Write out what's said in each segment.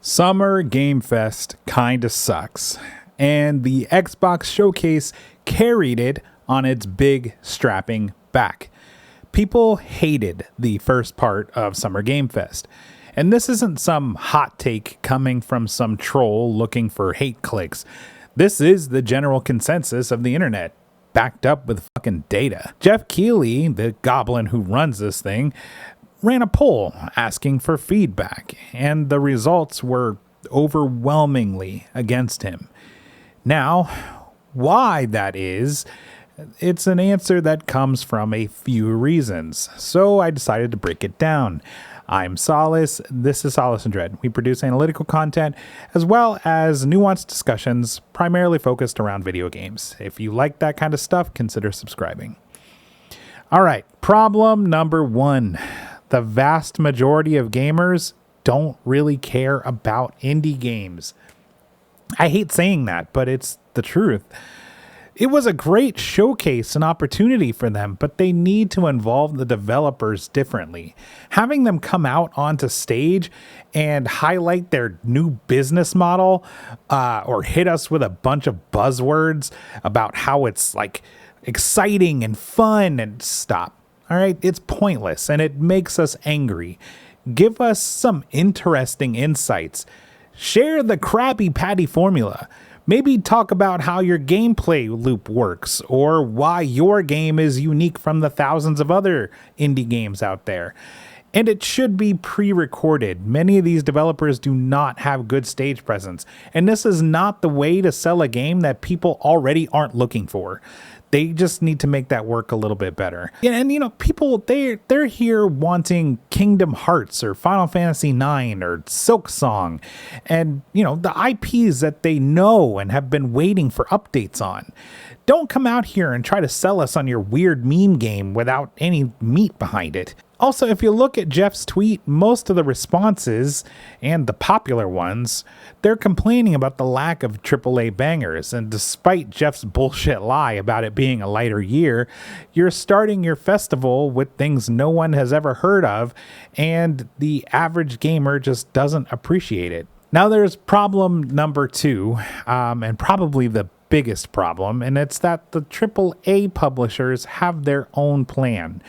Summer Game Fest kinda sucks, and the Xbox Showcase carried it on its big strapping back. People hated the first part of Summer Game Fest, and this isn't some hot take coming from some troll looking for hate clicks. This is the general consensus of the internet, backed up with fucking data. Geoff Keighley, the goblin who runs this thing, ran a poll asking for feedback, and the results were overwhelmingly against him. Now, why that is, it's an answer that comes from a few reasons, so I decided to break it down. I'm Solace, this is Solace and Dread. We produce analytical content as well as nuanced discussions primarily focused around video games. If you like that kind of stuff, consider subscribing. All right, problem number one. The vast majority of gamers don't really care about indie games. I hate saying that, but it's the truth. It was a great showcase and opportunity for them, but they need to involve the developers differently. Having them come out onto stage and highlight their new business model, or hit us with a bunch of buzzwords about how it's like exciting and fun and stop. All right, it's pointless and it makes us angry. Give us some interesting insights. Share the Krabby Patty formula. Maybe talk about how your gameplay loop works or why your game is unique from the thousands of other indie games out there. And it should be pre-recorded. Many of these developers do not have good stage presence, and this is not the way to sell a game that people already aren't looking for. They just need to make that work a little bit better. And you know, people, they're here wanting Kingdom Hearts or Final Fantasy IX or Silk Song and, you know, the IPs that they know and have been waiting for updates on. Don't come out here and try to sell us on your weird meme game without any meat behind it. Also, if you look at Geoff's tweet, most of the responses, and the popular ones, they're complaining about the lack of AAA bangers, and despite Geoff's bullshit lie about it being a lighter year, you're starting your festival with things no one has ever heard of, and the average gamer just doesn't appreciate it. Now there's problem number two, and probably the biggest problem, and it's that the AAA publishers have their own plan.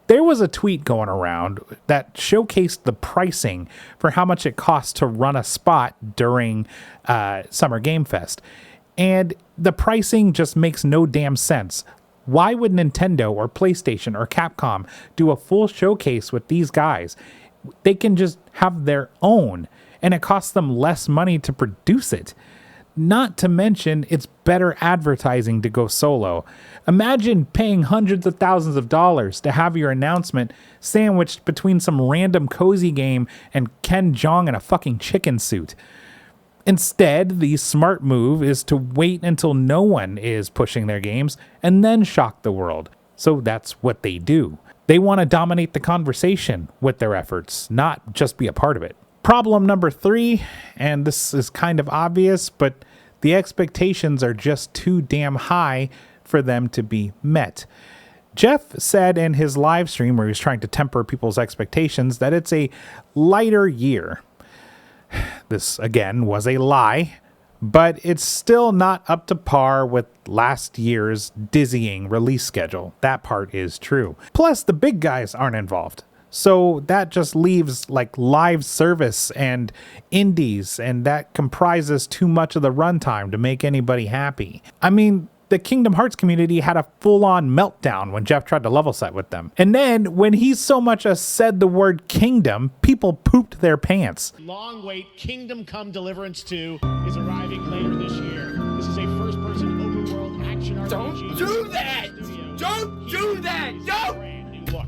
There was a tweet going around that showcased the pricing for how much it costs to run a spot during Summer Game Fest. And the pricing just makes no damn sense. Why would Nintendo or PlayStation or Capcom do a full showcase with these guys? They can just have their own, and it costs them less money to produce it. Not to mention, it's better advertising to go solo. Imagine paying hundreds of thousands of dollars to have your announcement sandwiched between some random cozy game and Ken Jeong in a fucking chicken suit. Instead, the smart move is to wait until no one is pushing their games and then shock the world. So that's what they do. They want to dominate the conversation with their efforts, not just be a part of it. Problem number three, and this is kind of obvious, but the expectations are just too damn high for them to be met. Geoff said in his live stream where he was trying to temper people's expectations that it's a lighter year. This, again, was a lie, but it's still not up to par with last year's dizzying release schedule. That part is true. Plus, the big guys aren't involved. So that just leaves like live service and indies, and that comprises too much of the runtime to make anybody happy. I mean, the Kingdom Hearts community had a full-on meltdown when Geoff tried to level set with them. And then when he so much as said the word kingdom, people pooped their pants. Long wait, Kingdom Come Deliverance 2 is arriving later this year. This is a first-person open-world action RPG. Don't do that! Don't do that! Don't! Brand new look.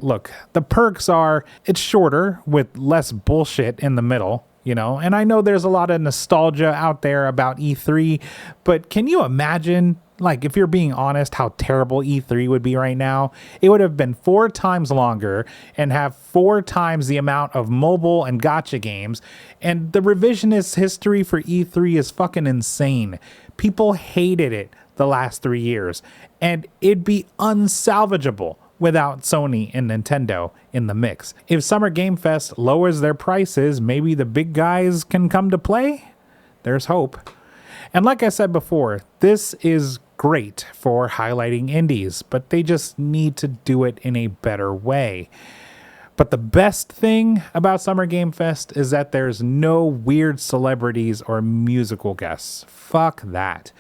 Look, the perks are it's shorter with less bullshit in the middle, you know, and I know there's a lot of nostalgia out there about E3, but can you imagine, like, if you're being honest, how terrible E3 would be right now? It would have been 4 times longer and have 4 times the amount of mobile and gacha games, and the revisionist history for E3 is fucking insane. People hated it the last 3 years, and it'd be unsalvageable without Sony and Nintendo in the mix. If Summer Game Fest lowers their prices, maybe the big guys can come to play? There's hope. And like I said before, this is great for highlighting indies, but they just need to do it in a better way. But the best thing about Summer Game Fest is that there's no weird celebrities or musical guests. Fuck that.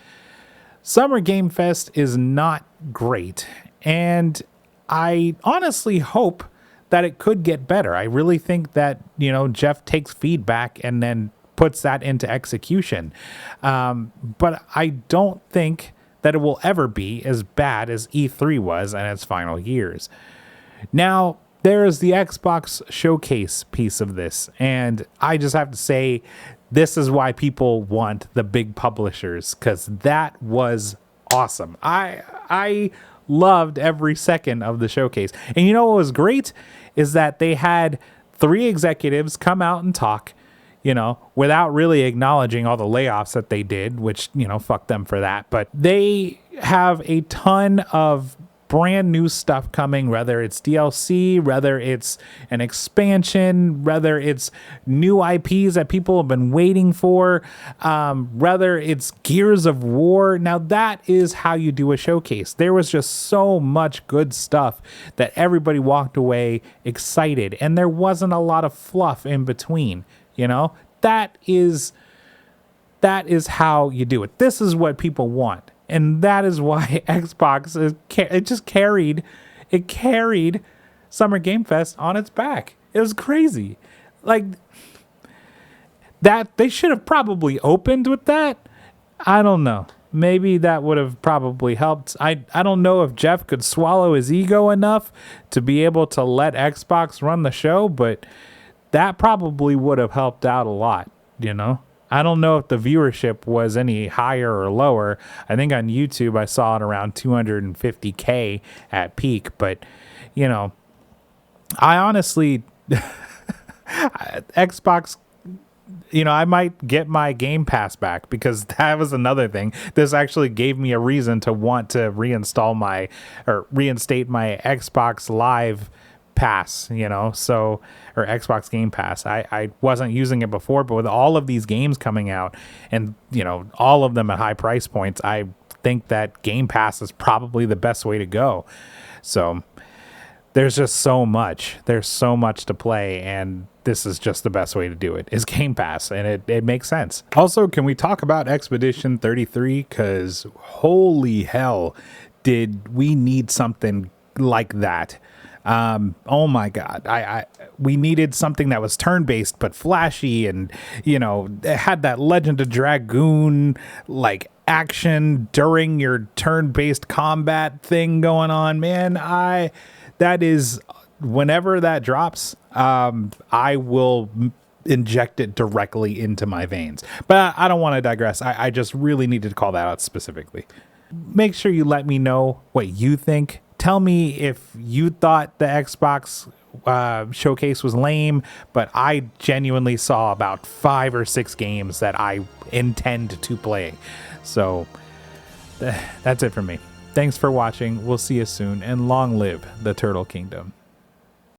Summer Game Fest is not great, and I honestly hope that it could get better. I really think that, Geoff takes feedback and then puts that into execution. But I don't think that it will ever be as bad as E3 was in its final years. Now, there is the Xbox showcase piece of this, and I just have to say, this is why people want the big publishers, because that was awesome. I loved every second of the showcase. And you know what was great is that they had 3 executives come out and talk, without really acknowledging all the layoffs that they did, which, fuck them for that. But they have a ton of brand new stuff coming, whether it's DLC, whether it's an expansion, whether it's new IPs that people have been waiting for, whether it's Gears of War. Now that is how you do a showcase. There was just so much good stuff that everybody walked away excited, and there wasn't a lot of fluff in between. That is how you do it. This is what people want. And that is why Xbox carried Summer Game Fest on its back. It was crazy. Like that, they should have probably opened with that. I don't know. Maybe that would have probably helped. I don't know if Geoff could swallow his ego enough to be able to let Xbox run the show, but that probably would have helped out a lot, I don't know if the viewership was any higher or lower. I think on YouTube I saw it around 250K at peak, but I honestly Xbox, I might get my Game Pass back, because that was another thing. This actually gave me a reason to want to reinstate my Xbox Live Pass, or Xbox Game Pass. I wasn't using it before, but with all of these games coming out and, all of them at high price points, I think that Game Pass is probably the best way to go. So there's just so much. There's so much to play, and this is just the best way to do it, is Game Pass, and it makes sense. Also, can we talk about Expedition 33? Because holy hell, did we need something like that. Oh my God. We needed something that was turn-based but flashy, and it had that Legend of Dragoon like action during your turn-based combat thing going on, man. That is, whenever that drops, I will inject it directly into my veins. But I don't want to digress. I just really needed to call that out specifically. Make sure you let me know what you think. Tell me if you thought the Xbox showcase was lame, but I genuinely saw about 5 or 6 games that I intend to play. So that's it for me. Thanks for watching. We'll see you soon, and long live the Turtle Kingdom.